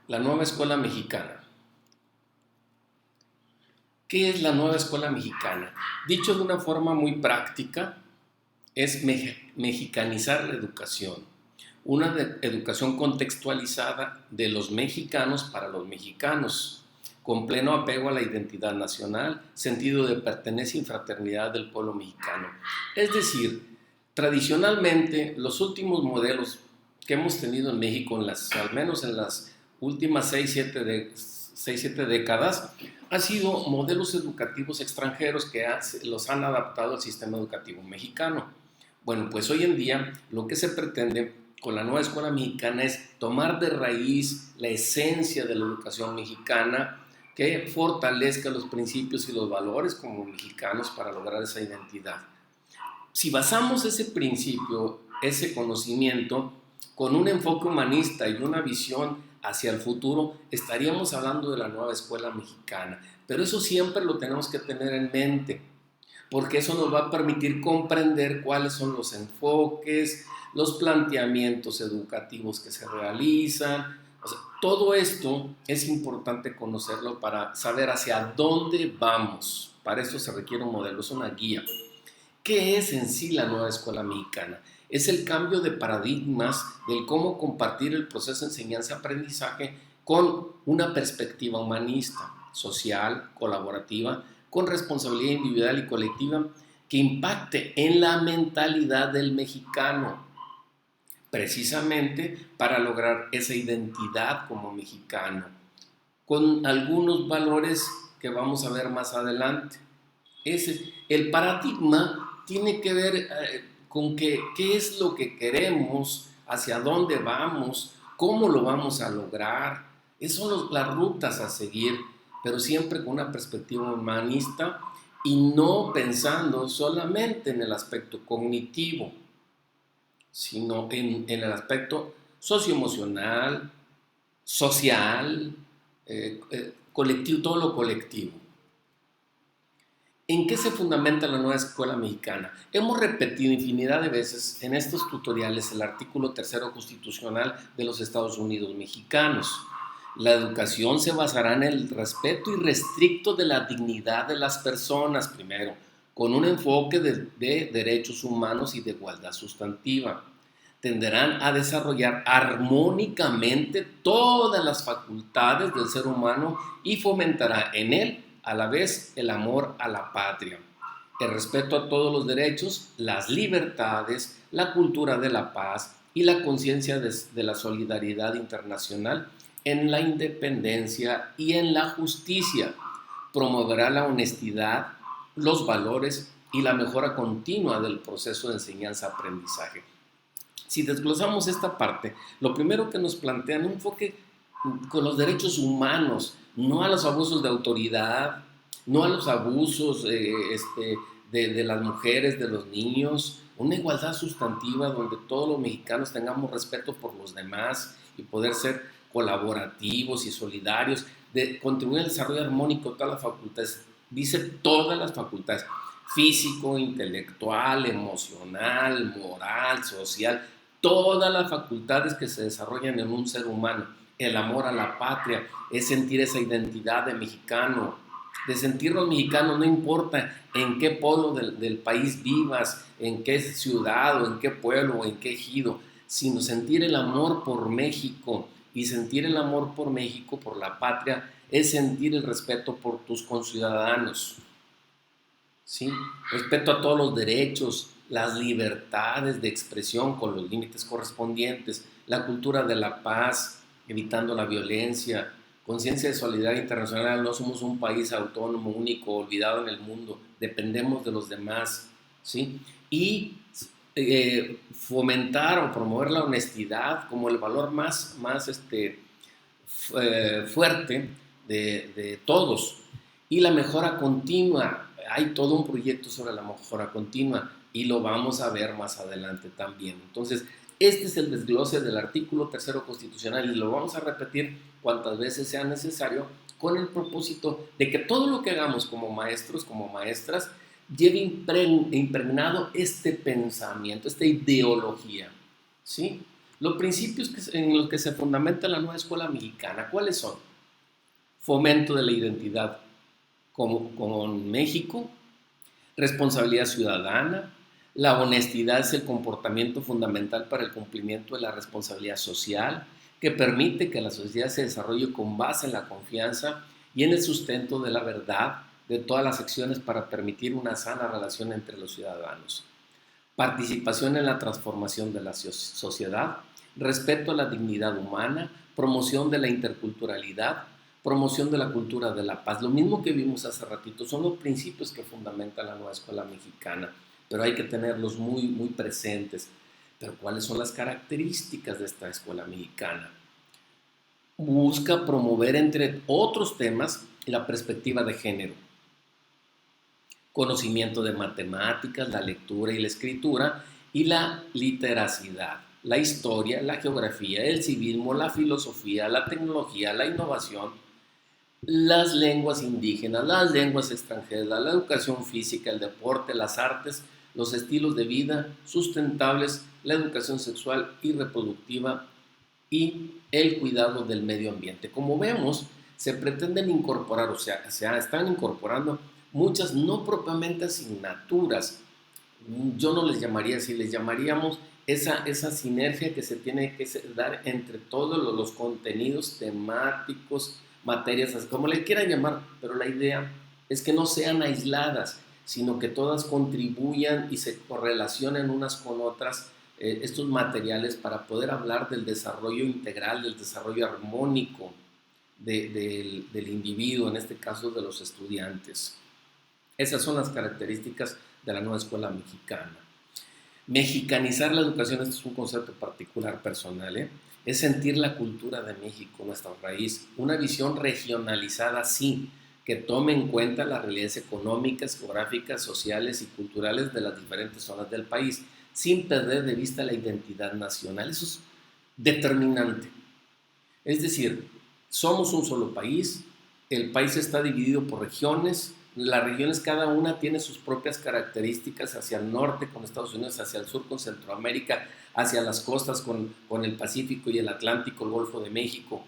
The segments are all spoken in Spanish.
La nueva escuela mexicana. ¿Qué es la nueva escuela mexicana? Dicho de una forma muy práctica, es mexicanizar la educación. Una educación contextualizada de los mexicanos para los mexicanos, con pleno apego a la identidad nacional, sentido de pertenencia y fraternidad del pueblo mexicano. Es decir, tradicionalmente los últimos modelos que hemos tenido en México, al menos en las últimas 6-7 décadas, han sido modelos educativos extranjeros que los han adaptado al sistema educativo mexicano. Bueno, pues hoy en día lo que se pretende con la nueva escuela mexicana es tomar de raíz la esencia de la educación mexicana que fortalezca los principios y los valores como mexicanos para lograr esa identidad. Si basamos ese principio, ese conocimiento, con un enfoque humanista y una visión hacia el futuro, estaríamos hablando de la nueva escuela mexicana. Pero eso siempre lo tenemos que tener en mente, porque eso nos va a permitir comprender cuáles son los enfoques, los planteamientos educativos que se realizan. O sea, todo esto es importante conocerlo para saber hacia dónde vamos. Para eso se requiere un modelo, es una guía. ¿Qué es en sí la nueva escuela mexicana? Es el cambio de paradigmas del cómo compartir el proceso de enseñanza-aprendizaje con una perspectiva humanista, social, colaborativa, con responsabilidad individual y colectiva que impacte en la mentalidad del mexicano, precisamente para lograr esa identidad como mexicano, con algunos valores que vamos a ver más adelante. El paradigma tiene que ver con qué es lo que queremos, hacia dónde vamos, cómo lo vamos a lograr. Esas son las rutas a seguir, pero siempre con una perspectiva humanista y no pensando solamente en el aspecto cognitivo, sino en el aspecto socioemocional, social, colectivo, todo lo colectivo. ¿En qué se fundamenta la nueva escuela mexicana? Hemos repetido infinidad de veces en estos tutoriales el artículo 3 constitucional de los Estados Unidos mexicanos. La educación se basará en el respeto irrestricto de la dignidad de las personas, primero, con un enfoque de derechos humanos y de igualdad sustantiva. Tenderán a desarrollar armónicamente todas las facultades del ser humano y fomentará en él a la vez el amor a la patria, el respeto a todos los derechos, las libertades, la cultura de la paz y la conciencia de la solidaridad internacional en la independencia y en la justicia. Promoverá la honestidad, los valores y la mejora continua del proceso de enseñanza-aprendizaje. Si desglosamos esta parte, lo primero que nos plantean un enfoque con los derechos humanos, no a los abusos de autoridad, no a los abusos de las mujeres, de los niños, una igualdad sustantiva donde todos los mexicanos tengamos respeto por los demás y poder ser colaborativos y solidarios, de contribuir al desarrollo armónico de todas las facultades, dice todas las facultades, físico, intelectual, emocional, moral, social, todas las facultades que se desarrollan en un ser humano. El amor a la patria es sentir esa identidad de mexicano, de sentirnos mexicanos, no importa en qué polo del país vivas, en qué ciudad o en qué pueblo o en qué ejido, sino sentir el amor por México. Y sentir el amor por México, por la patria, es sentir el respeto por tus conciudadanos, ¿sí? Respeto a todos los derechos, las libertades de expresión con los límites correspondientes, la cultura de la paz, evitando la violencia, conciencia de solidaridad internacional. No somos un país autónomo, único, olvidado en el mundo, dependemos de los demás, ¿sí? Y fomentar o promover la honestidad como el valor más fuerte de todos, y la mejora continua. Hay todo un proyecto sobre la mejora continua y lo vamos a ver más adelante también. Entonces, este es el desglose del artículo 3 constitucional y lo vamos a repetir cuantas veces sea necesario con el propósito de que todo lo que hagamos como maestros, como maestras, lleve impregnado este pensamiento, esta ideología, ¿sí? Los principios en los que se fundamenta la nueva escuela mexicana, ¿cuáles son? Fomento de la identidad con México, responsabilidad ciudadana, la honestidad es el comportamiento fundamental para el cumplimiento de la responsabilidad social, que permite que la sociedad se desarrolle con base en la confianza y en el sustento de la verdad de todas las acciones para permitir una sana relación entre los ciudadanos. Participación en la transformación de la sociedad, respeto a la dignidad humana, promoción de la interculturalidad, promoción de la cultura de la paz. Lo mismo que vimos hace ratito, son los principios que fundamentan la nueva escuela mexicana, pero hay que tenerlos muy, muy presentes. Pero ¿cuáles son las características de esta escuela mexicana? Busca promover, entre otros temas, la perspectiva de género, conocimiento de matemáticas, la lectura y la escritura y la literacidad, la historia, la geografía, el civismo, la filosofía, la tecnología, la innovación, las lenguas indígenas, las lenguas extranjeras, la educación física, el deporte, las artes, los estilos de vida sustentables, la educación sexual y reproductiva y el cuidado del medio ambiente. Como vemos, se pretenden incorporar, o sea, se están incorporando muchas no propiamente asignaturas. Yo no les llamaría así, les llamaríamos esa sinergia que se tiene que dar entre todos los contenidos temáticos, materias, como le quieran llamar, pero la idea es que no sean aisladas, sino que todas contribuyan y se correlacionen unas con otras, estos materiales, para poder hablar del desarrollo integral, del desarrollo armónico del individuo, en este caso de los estudiantes. Esas son las características de la nueva escuela mexicana. Mexicanizar la educación, este es un concepto particular personal, es sentir la cultura de México, nuestra raíz, una visión regionalizada, sí, que tome en cuenta las realidades económicas, geográficas, sociales y culturales de las diferentes zonas del país, sin perder de vista la identidad nacional. Eso es determinante. Es decir, somos un solo país, el país está dividido por regiones, las regiones cada una tiene sus propias características, hacia el norte con Estados Unidos, hacia el sur con Centroamérica, hacia las costas con el Pacífico y el Atlántico, el Golfo de México,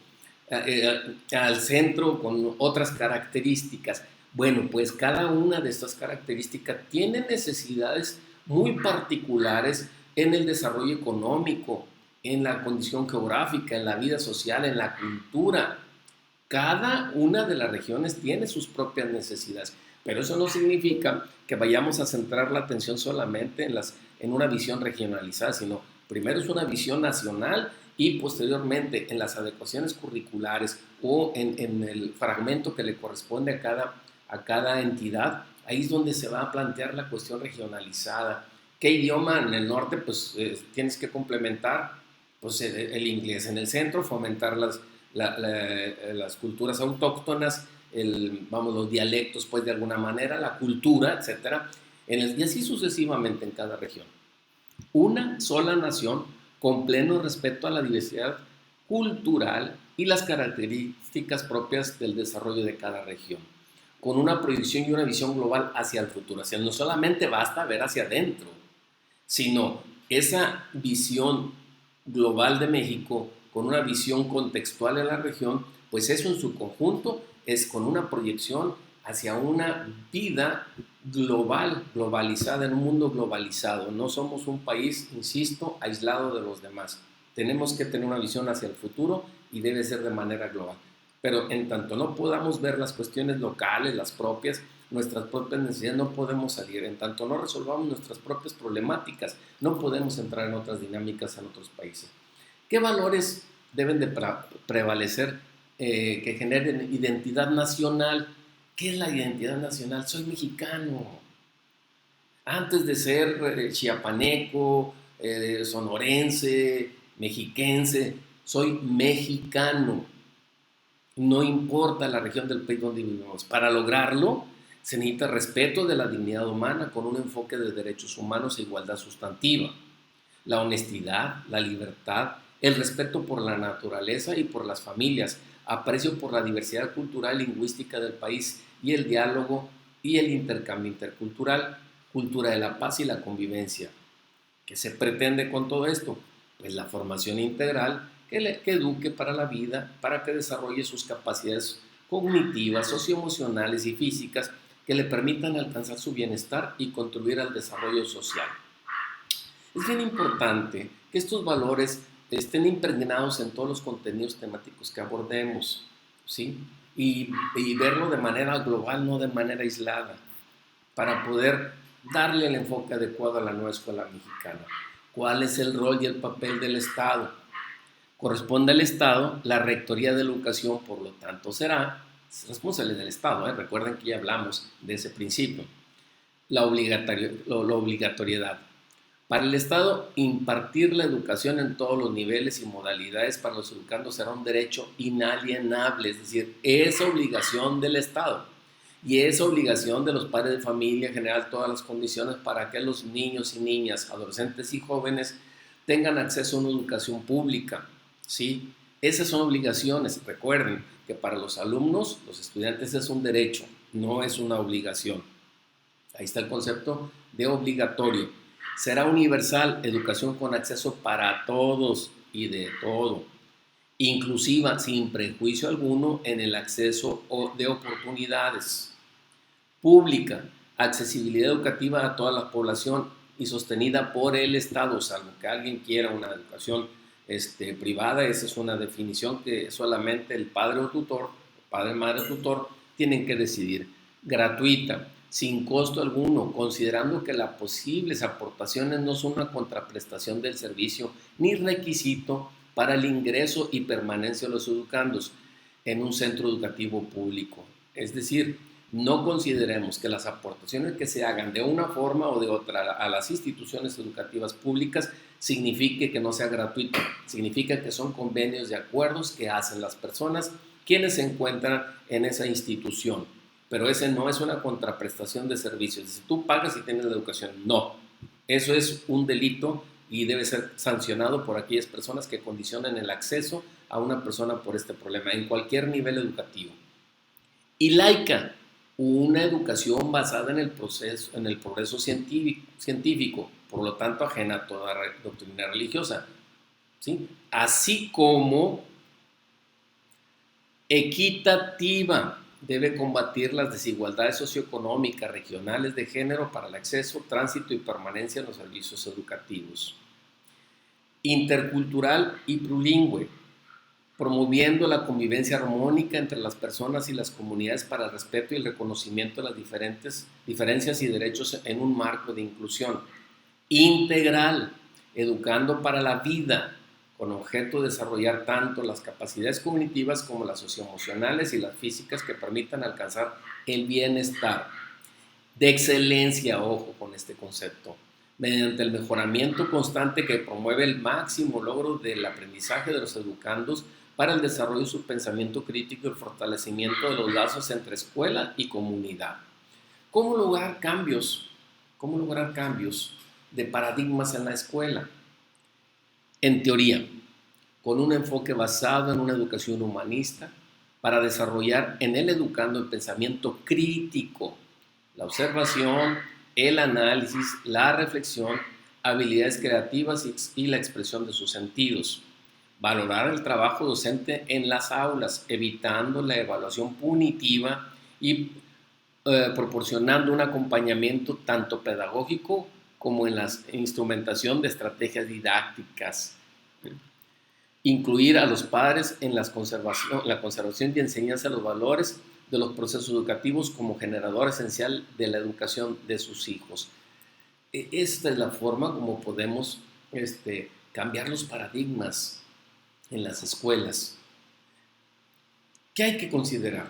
al centro con otras características. Bueno, pues cada una de estas características tiene necesidades muy particulares en el desarrollo económico, en la condición geográfica, en la vida social, en la cultura. Cada una de las regiones tiene sus propias necesidades, pero eso no significa que vayamos a centrar la atención solamente en una visión regionalizada, sino primero es una visión nacional y posteriormente en las adecuaciones curriculares o en el fragmento que le corresponde a cada entidad. Ahí es donde se va a plantear la cuestión regionalizada. ¿Qué idioma en el norte? Pues tienes que complementar pues, el inglés. En el centro, fomentar las culturas autóctonas, los dialectos, pues de alguna manera, la cultura, etcétera, y así sucesivamente en cada región. Una sola nación con pleno respeto a la diversidad cultural y las características propias del desarrollo de cada región, con una proyección y una visión global hacia el futuro. O sea, no solamente basta ver hacia adentro, sino esa visión global de México con una visión contextual en la región, pues eso en su conjunto es con una proyección hacia una vida global, globalizada, en un mundo globalizado. No somos un país, insisto, aislado de los demás. Tenemos que tener una visión hacia el futuro y debe ser de manera global. Pero en tanto no podamos ver las cuestiones locales, las propias, nuestras propias necesidades, no podemos salir. En tanto no resolvamos nuestras propias problemáticas, no podemos entrar en otras dinámicas en otros países. ¿Qué valores deben de prevalecer que generen identidad nacional? ¿Qué es la identidad nacional? Soy mexicano. Antes de ser chiapaneco, sonorense, mexiquense, soy mexicano. No importa la región del país donde vivimos. Para lograrlo, se necesita respeto de la dignidad humana con un enfoque de derechos humanos e igualdad sustantiva. La honestidad, la libertad, el respeto por la naturaleza y por las familias, aprecio por la diversidad cultural y lingüística del país y el diálogo y el intercambio intercultural, cultura de la paz y la convivencia. ¿Qué se pretende con todo esto? Pues la formación integral que eduque para la vida, para que desarrolle sus capacidades cognitivas, socioemocionales y físicas que le permitan alcanzar su bienestar y contribuir al desarrollo social. Es bien importante que estos valores estén impregnados en todos los contenidos temáticos que abordemos, ¿sí? Y verlo de manera global, no de manera aislada, para poder darle el enfoque adecuado a la nueva escuela mexicana. ¿Cuál es el rol y el papel del Estado? Corresponde al Estado la Rectoría de Educación, por lo tanto será responsable del Estado. Recuerden que ya hablamos de ese principio. La obligatoriedad. Para el Estado, impartir la educación en todos los niveles y modalidades para los educandos será un derecho inalienable, es decir, es obligación del Estado y es obligación de los padres de familia generar todas las condiciones para que los niños y niñas, adolescentes y jóvenes tengan acceso a una educación pública, ¿sí? Esas son obligaciones. Recuerden que para los alumnos, los estudiantes es un derecho, no es una obligación. Ahí está el concepto de obligatorio. Será universal, educación con acceso para todos y de todo, inclusiva, sin prejuicio alguno en el acceso de oportunidades. Pública, accesibilidad educativa a toda la población y sostenida por el Estado, salvo que alguien quiera una educación privada. Esa es una definición que solamente el padre o tutor, padre, madre o tutor, tienen que decidir. Gratuita, sin costo alguno, considerando que las posibles aportaciones no son una contraprestación del servicio ni requisito para el ingreso y permanencia de los educandos en un centro educativo público. Es decir, no consideremos que las aportaciones que se hagan de una forma o de otra a las instituciones educativas públicas signifique que no sea gratuito, significa que son convenios de acuerdos que hacen las personas quienes se encuentran en esa institución. Pero ese no es una contraprestación de servicios. Si tú pagas y tienes la educación, no. Eso es un delito y debe ser sancionado por aquellas personas que condicionen el acceso a una persona por este problema, en cualquier nivel educativo. Y laica, una educación basada en el progreso científico, por lo tanto ajena a toda doctrina religiosa, ¿sí? Así como equitativa. Debe combatir las desigualdades socioeconómicas, regionales, de género para el acceso, tránsito y permanencia en los servicios educativos. Intercultural y plurilingüe, promoviendo la convivencia armónica entre las personas y las comunidades para el respeto y el reconocimiento de las diferencias y derechos en un marco de inclusión. Integral, educando para la vida, con objeto de desarrollar tanto las capacidades cognitivas como las socioemocionales y las físicas que permitan alcanzar el bienestar. De excelencia, ojo con este concepto, mediante el mejoramiento constante que promueve el máximo logro del aprendizaje de los educandos para el desarrollo de su pensamiento crítico y el fortalecimiento de los lazos entre escuela y comunidad. ¿Cómo lograr cambios? ¿Cómo lograr cambios de paradigmas en la escuela? En teoría, con un enfoque basado en una educación humanista para desarrollar en el educando el pensamiento crítico, la observación, el análisis, la reflexión, habilidades creativas y la expresión de sus sentidos. Valorar el trabajo docente en las aulas, evitando la evaluación punitiva y proporcionando un acompañamiento tanto pedagógico como en la instrumentación de estrategias didácticas. Incluir a los padres en la conservación y enseñanza de los valores de los procesos educativos como generador esencial de la educación de sus hijos. Esta es la forma como podemos cambiar los paradigmas en las escuelas. ¿Qué hay que considerar?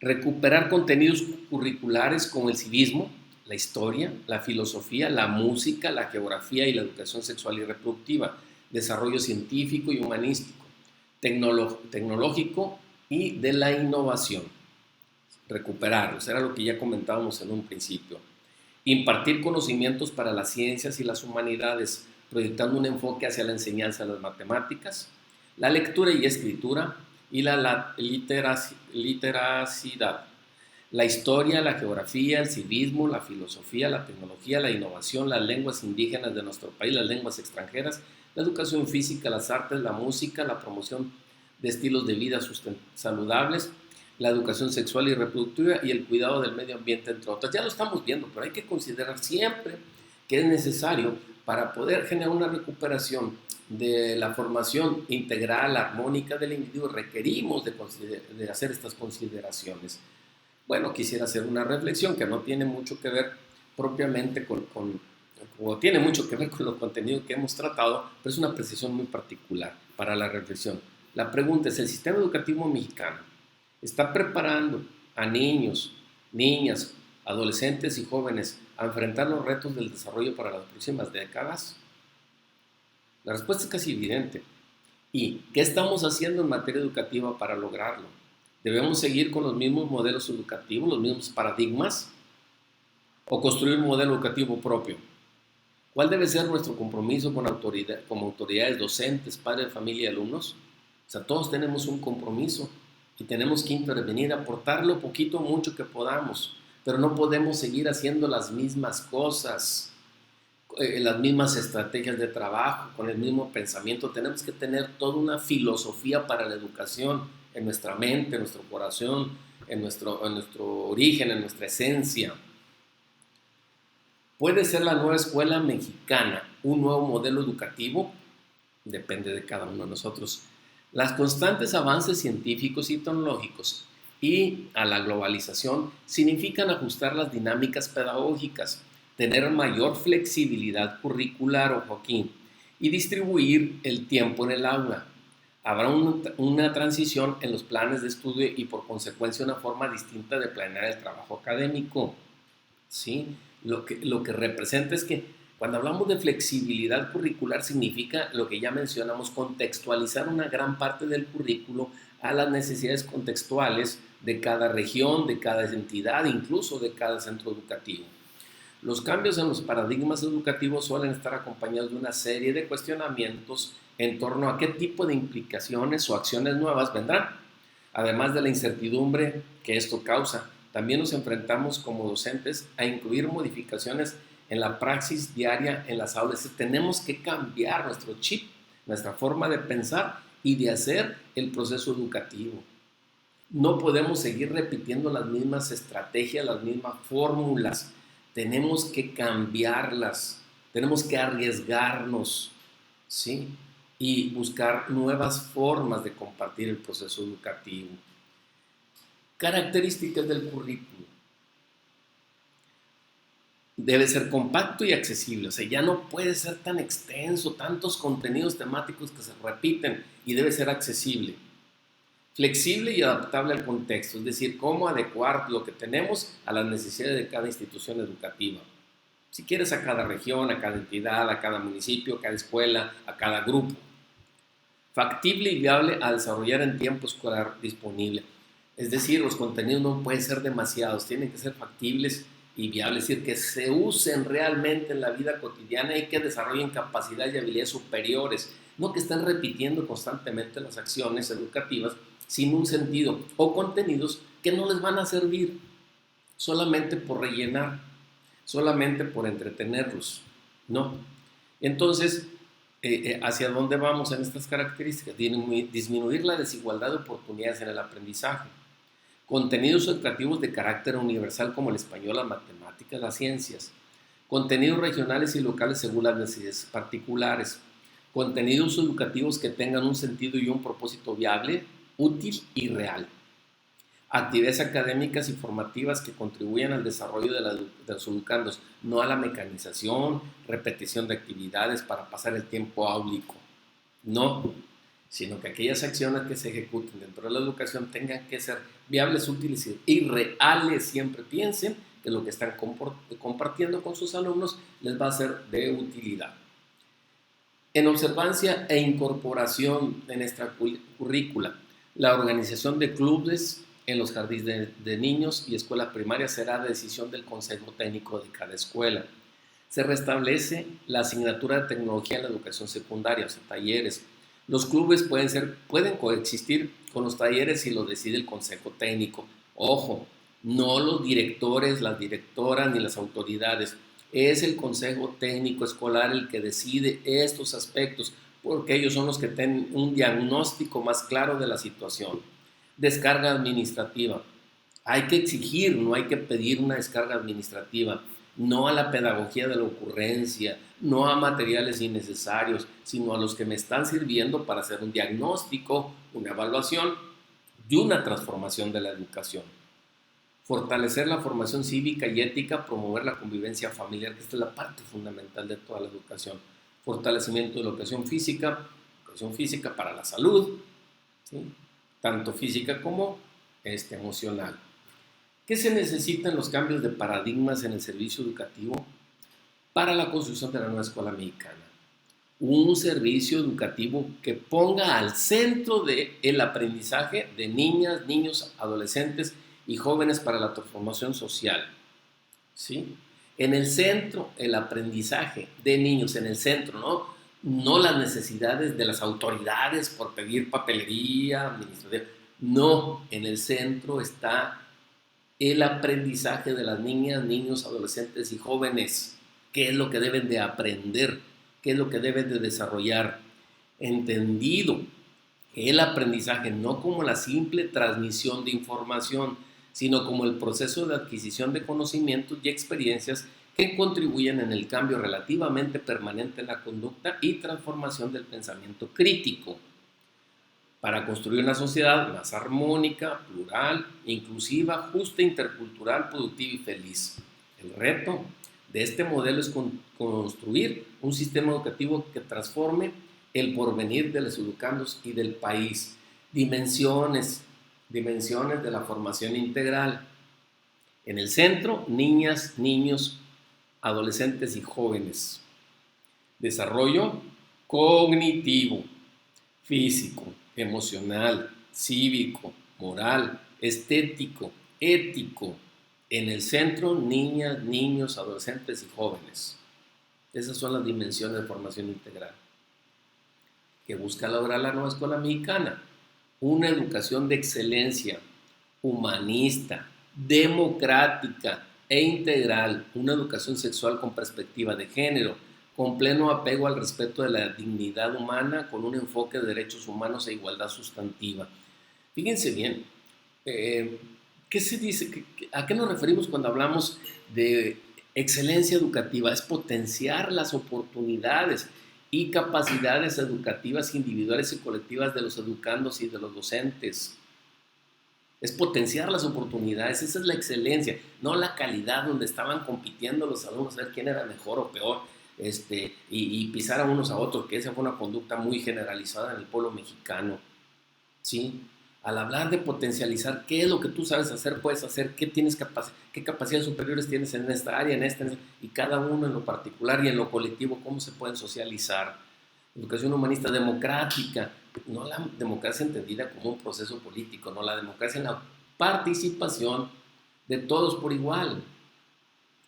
Recuperar contenidos curriculares como el civismo, la historia, la filosofía, la música, la geografía y la educación sexual y reproductiva, desarrollo científico y humanístico, tecnológico y de la innovación. Recuperarlos, era lo que ya comentábamos en un principio. Impartir conocimientos para las ciencias y las humanidades, proyectando un enfoque hacia la enseñanza de las matemáticas, la lectura y escritura y la literacidad. La historia, la geografía, el civismo, la filosofía, la tecnología, la innovación, las lenguas indígenas de nuestro país, las lenguas extranjeras, la educación física, las artes, la música, la promoción de estilos de vida saludables, la educación sexual y reproductiva y el cuidado del medio ambiente, entre otras. Ya lo estamos viendo, pero hay que considerar siempre que es necesario para poder generar una recuperación de la formación integral, armónica del individuo, requerimos de hacer estas consideraciones. Bueno, quisiera hacer una reflexión que no tiene mucho que ver propiamente o tiene mucho que ver con los contenidos que hemos tratado, pero es una precisión muy particular para la reflexión. La pregunta es, ¿el sistema educativo mexicano está preparando a niños, niñas, adolescentes y jóvenes a enfrentar los retos del desarrollo para las próximas décadas? La respuesta es casi evidente. ¿Y qué estamos haciendo en materia educativa para lograrlo? ¿Debemos seguir con los mismos modelos educativos, los mismos paradigmas? ¿O construir un modelo educativo propio? ¿Cuál debe ser nuestro compromiso como autoridades docentes, padres de familia y alumnos? O sea, todos tenemos un compromiso y tenemos que intervenir, aportar lo poquito o mucho que podamos, pero no podemos seguir haciendo las mismas cosas, las mismas estrategias de trabajo, con el mismo pensamiento. Tenemos que tener toda una filosofía para la educación en nuestra mente, en nuestro corazón, en nuestro origen, en nuestra esencia. ¿Puede ser la nueva escuela mexicana un nuevo modelo educativo? Depende de cada uno de nosotros. Las constantes avances científicos y tecnológicos y a la globalización significan ajustar las dinámicas pedagógicas, tener mayor flexibilidad curricular, ojo aquí, y distribuir el tiempo en el aula. Habrá una transición en los planes de estudio y por consecuencia una forma distinta de planear el trabajo académico. ¿Sí? Lo que representa es que cuando hablamos de flexibilidad curricular significa lo que ya mencionamos, contextualizar una gran parte del currículo a las necesidades contextuales de cada región, de cada entidad, incluso de cada centro educativo. Los cambios en los paradigmas educativos suelen estar acompañados de una serie de cuestionamientos en torno a qué tipo de implicaciones o acciones nuevas vendrán, además de la incertidumbre que esto causa. También nos enfrentamos como docentes a incluir modificaciones en la praxis diaria en las aulas. Tenemos que cambiar nuestro chip, nuestra forma de pensar y de hacer el proceso educativo. No podemos seguir repitiendo las mismas estrategias, las mismas fórmulas. Tenemos que cambiarlas, tenemos que arriesgarnos, ¿sí? Y buscar nuevas formas de compartir el proceso educativo. Características del currículo. Debe ser compacto y accesible, o sea, ya no puede ser tan extenso, tantos contenidos temáticos que se repiten, y debe ser accesible. Flexible y adaptable al contexto, es decir, cómo adecuar lo que tenemos a las necesidades de cada institución educativa. Si quieres, a cada región, a cada entidad, a cada municipio, a cada escuela, a cada grupo. Factible y viable a desarrollar en tiempo escolar disponible. Es decir, los contenidos no pueden ser demasiados, tienen que ser factibles y viables, es decir, que se usen realmente en la vida cotidiana y que desarrollen capacidades y habilidades superiores, no que estén repitiendo constantemente las acciones educativas sin un sentido o contenidos que no les van a servir solamente por rellenar, solamente por entretenerlos, ¿no? Entonces, ¿hacia dónde vamos en estas características? Disminuir la desigualdad de oportunidades en el aprendizaje. Contenidos educativos de carácter universal como el español, las matemáticas, las ciencias. Contenidos regionales y locales según las necesidades particulares. Contenidos educativos que tengan un sentido y un propósito viable, útil y real. Actividades académicas y formativas que contribuyan al desarrollo de los educandos, no a la mecanización, repetición de actividades para pasar el tiempo áulico. No, sino que aquellas acciones que se ejecuten dentro de la educación tengan que ser viables, útiles y reales. Siempre piensen que lo que están compartiendo con sus alumnos les va a ser de utilidad. En observancia e incorporación de nuestra currícula, la organización de clubes en los jardines de niños y escuela primaria será decisión del consejo técnico de cada escuela. Se restablece la asignatura de tecnología en la educación secundaria, o sea, talleres. Los clubes pueden coexistir con los talleres si lo decide el consejo técnico. Ojo, no los directores, las directoras ni las autoridades. Es el consejo técnico escolar el que decide estos aspectos. porque ellos son los que tienen un diagnóstico más claro de la situación. Descarga administrativa. Hay que exigir, no hay que pedir una descarga administrativa, no a la pedagogía de la ocurrencia, no a materiales innecesarios, sino a los que me están sirviendo para hacer un diagnóstico, una evaluación y una transformación de la educación. Fortalecer la formación cívica y ética, promover la convivencia familiar, que esta es la parte fundamental de toda la educación. Fortalecimiento de la educación física para la salud, ¿sí? Tanto física como emocional. ¿Qué se necesitan los cambios de paradigmas en el servicio educativo para la construcción de la nueva escuela mexicana? Un servicio educativo que ponga al centro del aprendizaje de niñas, niños, adolescentes y jóvenes para la transformación social. ¿Sí? En el centro, el aprendizaje de niños, en el centro, no las necesidades de las autoridades por pedir papelería administrativa. No, en el centro está el aprendizaje de las niñas, niños, adolescentes y jóvenes. ¿Qué es lo que deben de aprender? ¿Qué es lo que deben de desarrollar? Entendido el aprendizaje no como la simple transmisión de información, sino como el proceso de adquisición de conocimientos y experiencias que contribuyen en el cambio relativamente permanente en la conducta y transformación del pensamiento crítico, para construir una sociedad más armónica, plural, inclusiva, justa, intercultural, productiva y feliz. El reto de este modelo es construir un sistema educativo que transforme el porvenir de los educandos y del país. Dimensiones de la formación integral. En el centro, niñas, niños, adolescentes y jóvenes. Desarrollo cognitivo, físico, emocional, cívico, moral, estético, ético. En el centro, niñas, niños, adolescentes y jóvenes. Esas son las dimensiones de formación integral que busca lograr la nueva escuela mexicana. Una educación de excelencia, humanista, democrática e integral. Una educación sexual con perspectiva de género, con pleno apego al respeto de la dignidad humana, con un enfoque de derechos humanos e igualdad sustantiva. Fíjense bien, ¿qué se dice? ¿A qué nos referimos cuando hablamos de excelencia educativa? Es potenciar las oportunidades y capacidades educativas individuales y colectivas de los educandos y de los docentes. Es potenciar las oportunidades, esa es la excelencia, no la calidad donde estaban compitiendo los alumnos a ver quién era mejor o peor, y pisar a unos a otros, que esa fue una conducta muy generalizada en el pueblo mexicano, ¿sí? Al hablar de potencializar, ¿qué es lo que tú sabes hacer, puedes hacer, qué capacidades superiores tienes en esta área, y cada uno en lo particular y en lo colectivo, cómo se pueden socializar? Educación humanista democrática, no la democracia entendida como un proceso político, no, la democracia en la participación de todos por igual.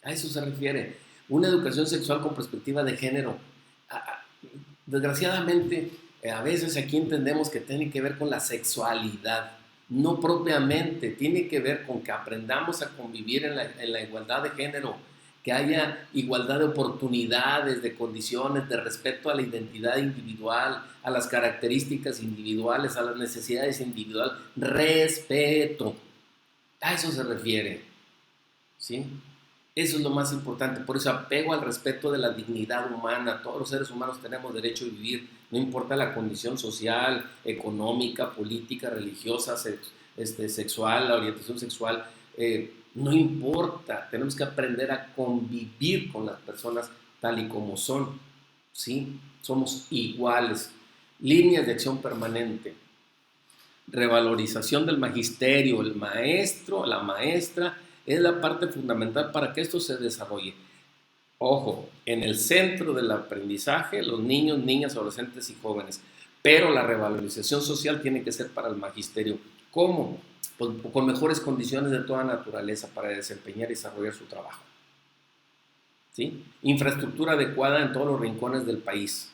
A eso se refiere. Una educación sexual con perspectiva de género. Desgraciadamente, a veces aquí entendemos que tiene que ver con la sexualidad. No propiamente, tiene que ver con que aprendamos a convivir en la igualdad de género, que haya igualdad de oportunidades, de condiciones, de respeto a la identidad individual, a las características individuales, a las necesidades individuales, respeto. A eso se refiere, ¿sí? Eso es lo más importante, por eso apego al respeto de la dignidad humana. Todos los seres humanos tenemos derecho a vivir, no importa la condición social, económica, política, religiosa, sexual, la orientación sexual, no importa, tenemos que aprender a convivir con las personas tal y como son, ¿sí? Somos iguales. Líneas de acción permanente, revalorización del magisterio, el maestro, la maestra, es la parte fundamental para que esto se desarrolle. Ojo, en el centro del aprendizaje, los niños, niñas, adolescentes y jóvenes, pero la revalorización social tiene que ser para el magisterio. ¿Cómo? Pues con mejores condiciones de toda naturaleza para desempeñar y desarrollar su trabajo, ¿sí? Infraestructura adecuada en todos los rincones del país.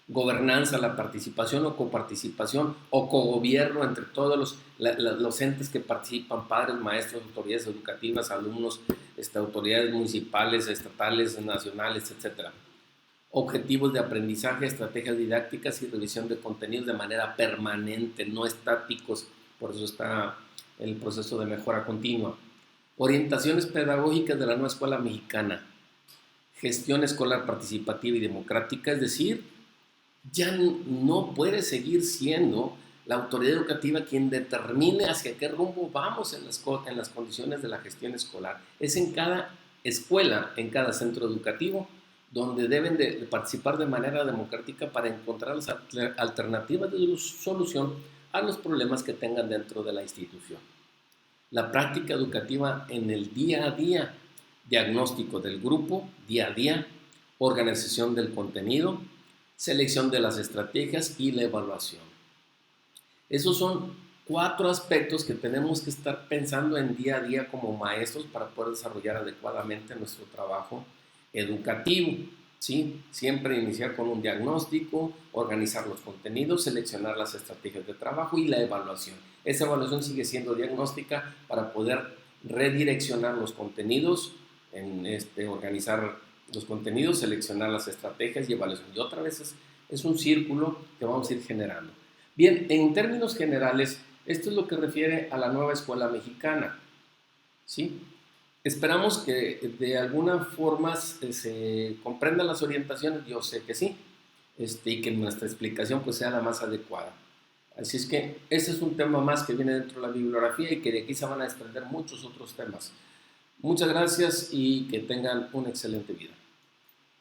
Gobernanza, la participación o coparticipación o cogobierno entre todos los entes que participan, padres, maestros, autoridades educativas, alumnos, autoridades municipales, estatales, nacionales, etc. objetivos de aprendizaje, estrategias didácticas y revisión de contenidos de manera permanente, no estáticos, por eso está el proceso de mejora continua. Orientaciones pedagógicas de la nueva escuela mexicana, gestión escolar participativa y democrática, es decir, ya no puede seguir siendo la autoridad educativa quien determine hacia qué rumbo vamos en las condiciones de la gestión escolar. Es en cada escuela, en cada centro educativo, donde deben de participar de manera democrática para encontrar las alternativas de solución a los problemas que tengan dentro de la institución. La práctica educativa en el día a día, diagnóstico del grupo, día a día, organización del contenido, selección de las estrategias y la evaluación. Esos son 4 aspectos que tenemos que estar pensando en día a día como maestros para poder desarrollar adecuadamente nuestro trabajo educativo. ¿Sí? Siempre iniciar con un diagnóstico, organizar los contenidos, seleccionar las estrategias de trabajo y la evaluación. Esa evaluación sigue siendo diagnóstica para poder redireccionar los contenidos, organizar los contenidos, seleccionar las estrategias y evaluación. Y otra vez es un círculo que vamos a ir generando. Bien, en términos generales, esto es lo que refiere a la nueva escuela mexicana. ¿Sí? Esperamos que de alguna forma se comprendan las orientaciones, yo sé que sí, y que nuestra explicación pues sea la más adecuada. Así es que ese es un tema más que viene dentro de la bibliografía y que de aquí se van a desprender muchos otros temas. Muchas gracias y que tengan una excelente vida.